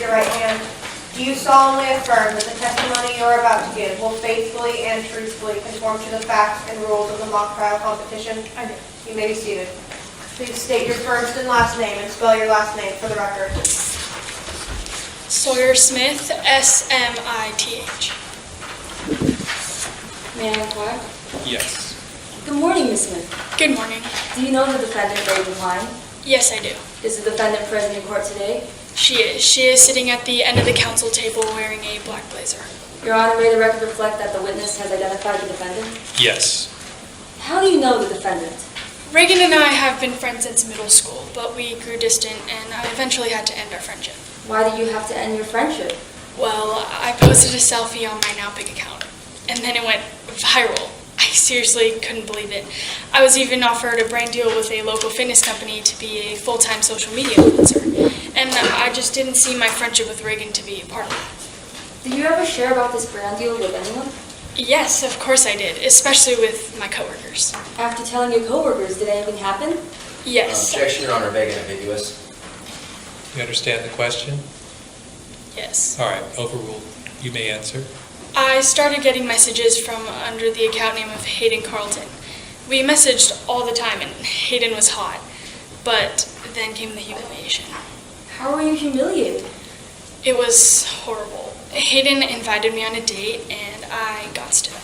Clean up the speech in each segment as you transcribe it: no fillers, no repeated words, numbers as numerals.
your right hand. Do you solemnly affirm that the testimony you are about to give will faithfully and truthfully conform to the facts and rules of the mock trial competition? I do. You may be seated. Please state your first and last name and spell your last name for the record. Sawyer Smith, S-M-I-T-H. May I inquire? Yes. Good morning, Ms. Smith. Good morning. Do you know the defendant, Reagan Klein? Yes, I do. Is the defendant present in court today? She is. She is sitting at the end of the counsel table wearing a black blazer. Your Honor, may the record reflect that the witness has identified the defendant? Yes. How do you know the defendant? Reagan and I have been friends since middle school, but we grew distant and I eventually had to end our friendship. Why did you have to end your friendship? Well, I posted a selfie on my Now Big account, and then it went viral. I seriously couldn't believe it. I was even offered a brand deal with a local fitness company to be a full-time social media influencer, and I just didn't see my friendship with Reagan to be a part of it. Did you ever share about this brand deal with anyone? Yes, of course I did, especially with my coworkers. After telling your coworkers, did anything happen? Yes. Objection, Your Honor, vague and ambiguous. You understand the question? Yes. All right, overruled. You may answer. I started getting messages from under the account name of Hayden Carlton. We messaged all the time, and Hayden was hot. But then came the humiliation. How were you humiliated? It was horrible. Hayden invited me on a date, and I ghosted him.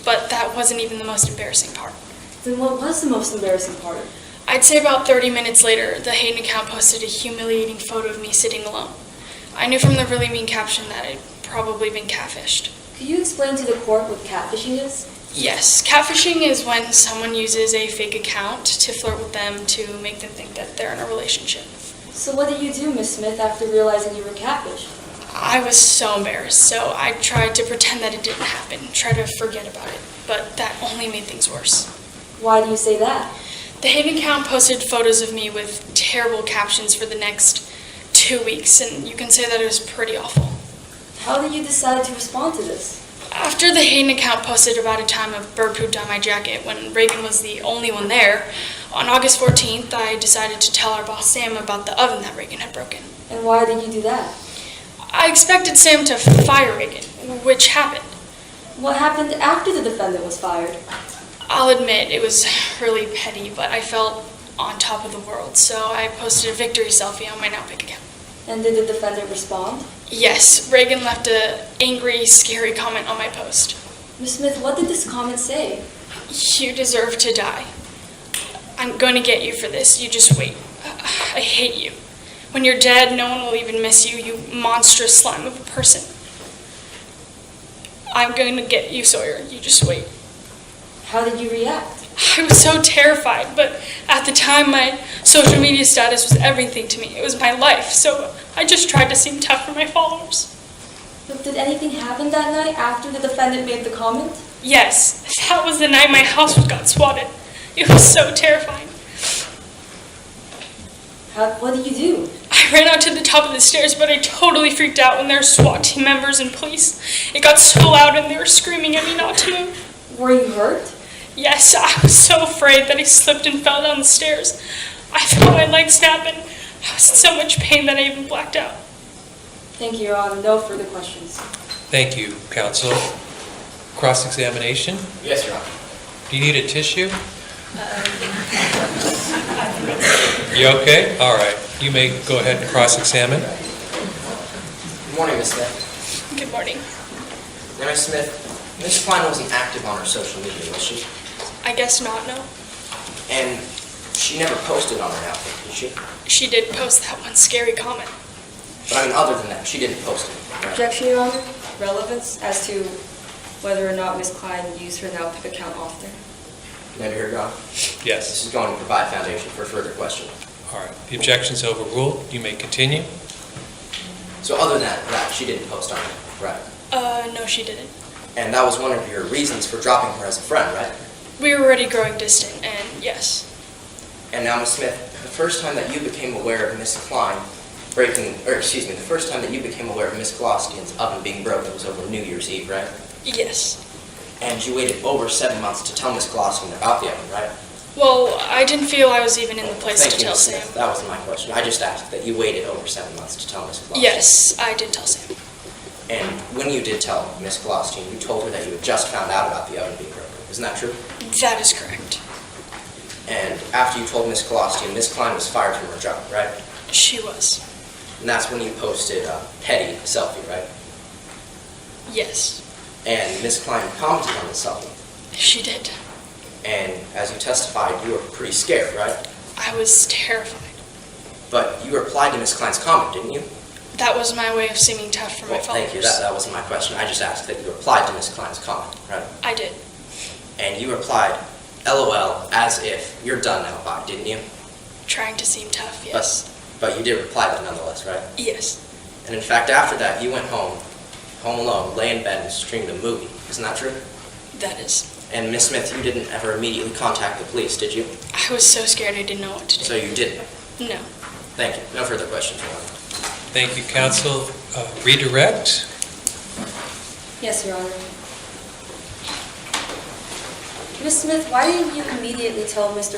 But that wasn't even the most embarrassing part. Then what was the most embarrassing part? I'd say about 30 minutes later, the Hayden account posted a humiliating photo of me sitting alone. I knew from the really mean caption that I'd probably been catfished. Could you explain to the court what catfishing is? Yes, catfishing is when someone uses a fake account to flirt with them to make them think that they're in a relationship. So what did you do, Ms. Smith, after realizing you were catfished? I was so embarrassed, so I tried to pretend that it didn't happen, try to forget about it, but that only made things worse. Why do you say that? The Hayden account posted photos of me with terrible captions for the next 2 weeks, and you can say that it was pretty awful. How did you decide to respond to this? After the Hayden account posted about a time of bird poop down my jacket when Reagan was the only one there, on August 14th, I decided to tell our boss Sam about the oven that Reagan had broken. And why did you do that? I expected Sam to fire Reagan, which happened. What happened after the defendant was fired? I'll admit it was really petty, but I felt on top of the world, so I posted a victory selfie on my Now Big account. And did the defendant respond? Yes, Reagan left an angry, scary comment on my post. Ms. Smith, what did this comment say? You deserve to die. I'm going to get you for this. You just wait. I hate you. When you're dead, no one will even miss you, you monstrous slime of a person. I'm going to get you, Sawyer. You just wait. How did you react? I was so terrified, but at the time, my social media status was everything to me. It was my life, so I just tried to seem tough for my followers. But did anything happen that night after the defendant made the comment? Yes, that was the night my house got swatted. It was so terrifying. What did you do? I ran out to the top of the stairs, but I totally freaked out when there were SWAT team members and police. It got so loud and they were screaming at me not to move. Were you hurt? Yes, I was so afraid that I slipped and fell down the stairs. I felt my leg snap and I was in so much pain that I even blacked out. Thank you, Your Honor. No further questions. Thank you, counsel. Cross-examination? Yes, Your Honor. Do you need a tissue? You okay? All right. You may go ahead and cross-examine. Good morning, Ms. Smith. Good morning. Now, Ms. Smith, Ms. Klein wasn't active on her social media, was she? I guess not, no. And she never posted on her outfit, did she? She did post that one scary comment. But I mean, other than that, she didn't post it, right? Objection, Your Honor. Relevance as to whether or not Ms. Klein used her Now Pick account often. Maybe her gone. Yes. This is going to provide foundation for further question. All right. The objection's overruled. You may continue. So other than that, she didn't post on it, right? No, she didn't. And that was one of your reasons for dropping her as a friend, right? We were already growing distant, and yes. And now, Ms. Smith, the first time that you became aware of Ms. Klein the first time that you became aware of Ms. Gloucester's oven being broken was over New Year's Eve, right? Yes. And you waited over 7 months to tell Ms. Gloucester about the oven, right? Well, I didn't feel I was even in the place Thank to you, tell Ms. Sam. Smith. That wasn't my question. I just asked that you waited over 7 months to tell Ms. Glostine. Yes, I did tell Sam. And when you did tell Ms. Glostine, you told her that you had just found out about the oven being broken. Isn't that true? That is correct. And after you told Ms. Glostine, Ms. Klein was fired from her job, right? She was. And that's when you posted a petty selfie, right? Yes, And Ms. Klein commented on the selfie. she did. And as you testified, you were pretty scared, right? I was terrified. But you replied to Ms. Klein's comment, didn't you? That was my way of seeming tough for my Well, followers. thank you. That wasn't my question. I just asked that you replied to Ms. Klein's comment, right? I did. And you replied, LOL, as if you're done now, bye, didn't you? Trying to seem tough, yes. But you did reply that nonetheless, right? Yes. And in fact, after that, you went home alone, lay in bed and streamed a movie. Isn't that true? That is. And Miss Smith, you didn't ever immediately contact the police, did you? I was so scared I didn't know what to do. So you didn't. No. Thank you. No further questions, Your Honor. Thank you, counsel. Redirect? Yes, Your Honor. Ms. Smith, why didn't you immediately tell Ms.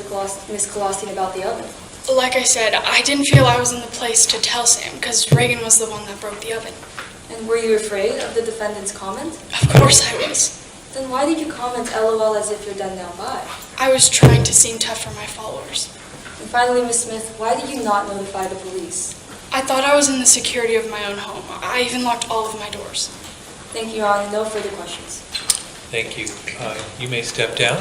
Glostine about the oven? Like I said, I didn't feel I was in the place to tell Sam because Reagan was the one that broke the oven. And were you afraid of the defendant's comment? Of course I was. Then why did you comment LOL as if you're done now, bye? I was trying to seem tough for my followers. And finally, Ms. Smith, why did you not notify the police? I thought I was in the security of my own home. I even locked all of my doors. Thank you, Your Honor. No further questions. Thank you. You may step down.